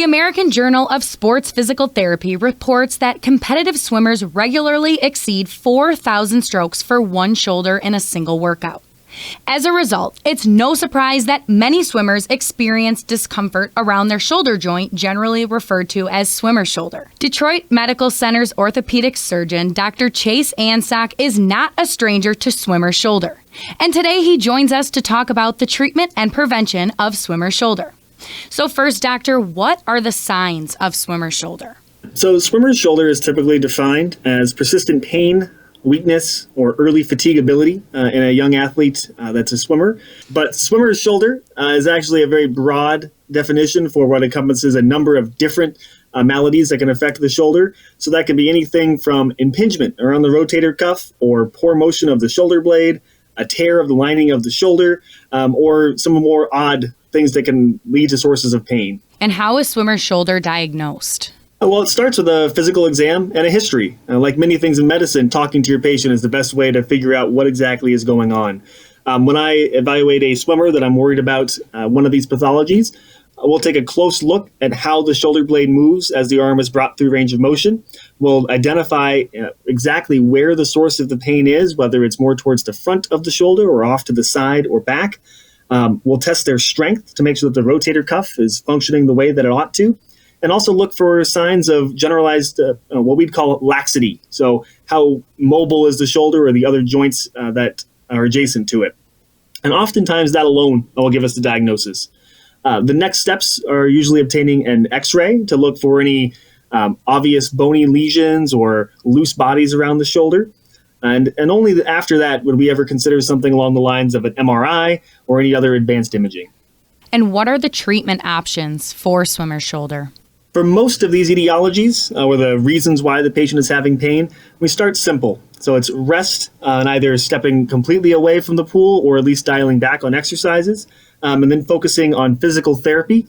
The American Journal of Sports Physical Therapy reports that competitive swimmers regularly exceed 4,000 strokes for one shoulder in a single workout. As a result, it's no surprise that many swimmers experience discomfort around their shoulder joint, generally referred to as swimmer shoulder. Detroit Medical Center's orthopedic surgeon, Dr. Chase Ansok, is not a stranger to swimmer shoulder. And today he joins us to talk about the treatment and prevention of swimmer shoulder. So first, doctor, what are the signs of swimmer shoulder? So swimmer's shoulder is typically defined as persistent pain, weakness, or early fatigability in a young athlete that's a swimmer. But swimmer's shoulder is actually a very broad definition for what encompasses a number of different maladies that can affect the shoulder. So that can be anything from impingement around the rotator cuff or poor motion of the shoulder blade, a tear of the lining of the shoulder, or some more odd things that can lead to sources of pain. And how is swimmer's shoulder diagnosed? Well, it starts with a physical exam and a history. Like many things in medicine, talking to your patient is the best way to figure out what exactly is going on. When I evaluate a swimmer that I'm worried about one of these pathologies, we'll take a close look at how the shoulder blade moves as the arm is brought through range of motion. We'll identify exactly where the source of the pain is, whether it's more towards the front of the shoulder or off to the side or back. We'll test their strength to make sure that the rotator cuff is functioning the way that it ought to. And also look for signs of generalized, what we'd call laxity. So how mobile is the shoulder or the other joints that are adjacent to it. And oftentimes that alone will give us the diagnosis. The next steps are usually obtaining an X-ray to look for any obvious bony lesions or loose bodies around the shoulder. And only after that would we ever consider something along the lines of an MRI or any other advanced imaging. And what are the treatment options for swimmer's shoulder? For most of these etiologies, or the reasons why the patient is having pain, we start simple. So it's rest and either stepping completely away from the pool or at least dialing back on exercises, and then focusing on physical therapy.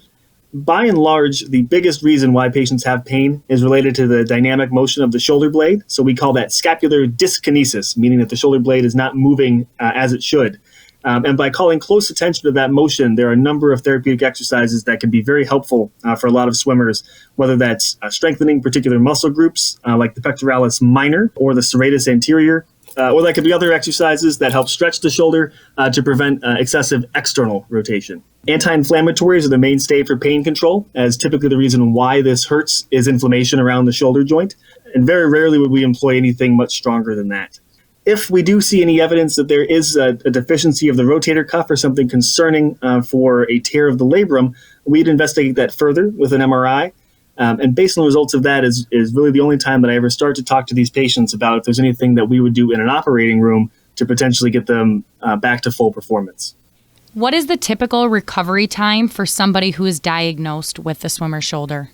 By and large, the biggest reason why patients have pain is related to the dynamic motion of the shoulder blade. So we call that scapular dyskinesis, meaning that the shoulder blade is not moving as it should. And by calling close attention to that motion, there are a number of therapeutic exercises that can be very helpful for a lot of swimmers, whether that's strengthening particular muscle groups like the pectoralis minor or the serratus anterior, or that could be other exercises that help stretch the shoulder to prevent excessive external rotation. Anti-inflammatories are the mainstay for pain control, as typically the reason why this hurts is inflammation around the shoulder joint, and very rarely would we employ anything much stronger than that. If we do see any evidence that there is a deficiency of the rotator cuff or something concerning for a tear of the labrum, we'd investigate that further with an MRI. And based on the results of that is really the only time that I ever start to talk to these patients about if there's anything that we would do in an operating room to potentially get them back to full performance. What is the typical recovery time for somebody who is diagnosed with the swimmer's shoulder?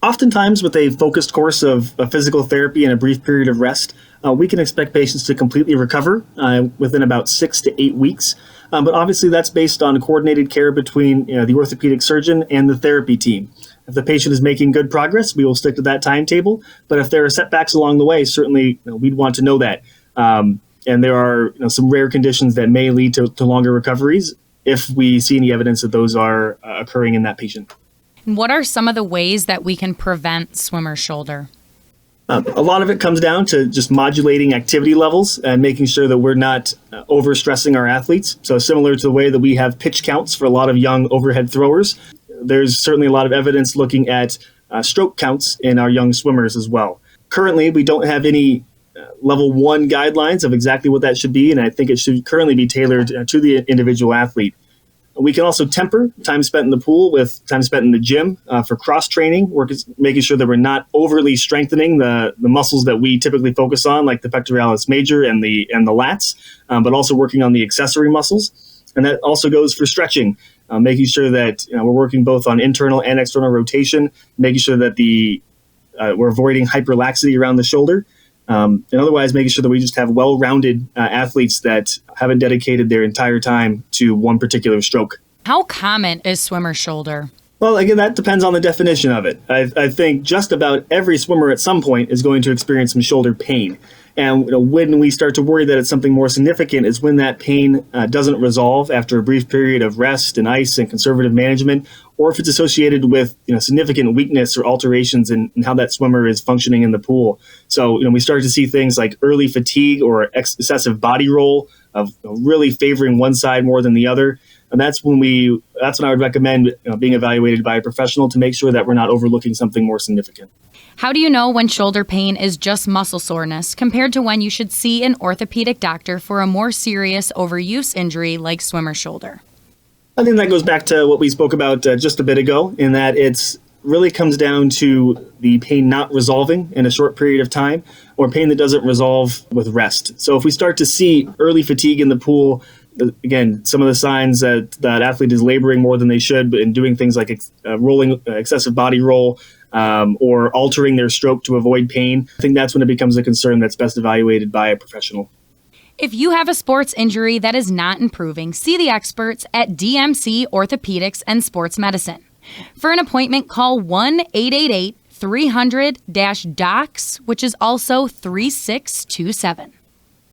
Oftentimes, with a focused course of physical therapy and a brief period of rest, we can expect patients to completely recover within about 6 to 8 weeks. But obviously, that's based on coordinated care between the orthopedic surgeon and the therapy team. If the patient is making good progress, we will stick to that timetable. But if there are setbacks along the way, certainly we'd want to know that. And there are some rare conditions that may lead to longer recoveries if we see any evidence that those are occurring in that patient. What are some of the ways that we can prevent swimmer's shoulder? A lot of it comes down to just modulating activity levels and making sure that we're not overstressing our athletes. So similar to the way that we have pitch counts for a lot of young overhead throwers, there's certainly a lot of evidence looking at stroke counts in our young swimmers as well. Currently, we don't have any level 1 guidelines of exactly what that should be, and I think it should currently be tailored to the individual athlete. We can also temper time spent in the pool with time spent in the gym for cross-training, making sure that we're not overly strengthening the muscles that we typically focus on, like the pectoralis major and the lats, but also working on the accessory muscles. And that also goes for stretching, making sure that we're working both on internal and external rotation, making sure that we're avoiding hyperlaxity around the shoulder, and otherwise making sure that we just have well-rounded athletes that haven't dedicated their entire time to one particular stroke. How common is swimmer's shoulder? Well, again, that depends on the definition of it. I think just about every swimmer at some point is going to experience some shoulder pain. And when we start to worry that it's something more significant is when that pain doesn't resolve after a brief period of rest and ice and conservative management, or if it's associated with significant weakness or alterations in how that swimmer is functioning in the pool. So we start to see things like early fatigue or excessive body roll of really favoring one side more than the other. And that's when I would recommend being evaluated by a professional to make sure that we're not overlooking something more significant. How do you know when shoulder pain is just muscle soreness compared to when you should see an orthopedic doctor for a more serious overuse injury like swimmer shoulder? I think that goes back to what we spoke about just a bit ago, in that it's really comes down to the pain not resolving in a short period of time, or pain that doesn't resolve with rest. So if we start to see early fatigue in the pool, again, some of the signs that that athlete is laboring more than they should and doing things like rolling, excessive body roll, or altering their stroke to avoid pain, I think that's when it becomes a concern that's best evaluated by a professional. If you have a sports injury that is not improving, see the experts at DMC Orthopedics and Sports Medicine. For an appointment, call 1-888-300-DOCS, which is also 3627.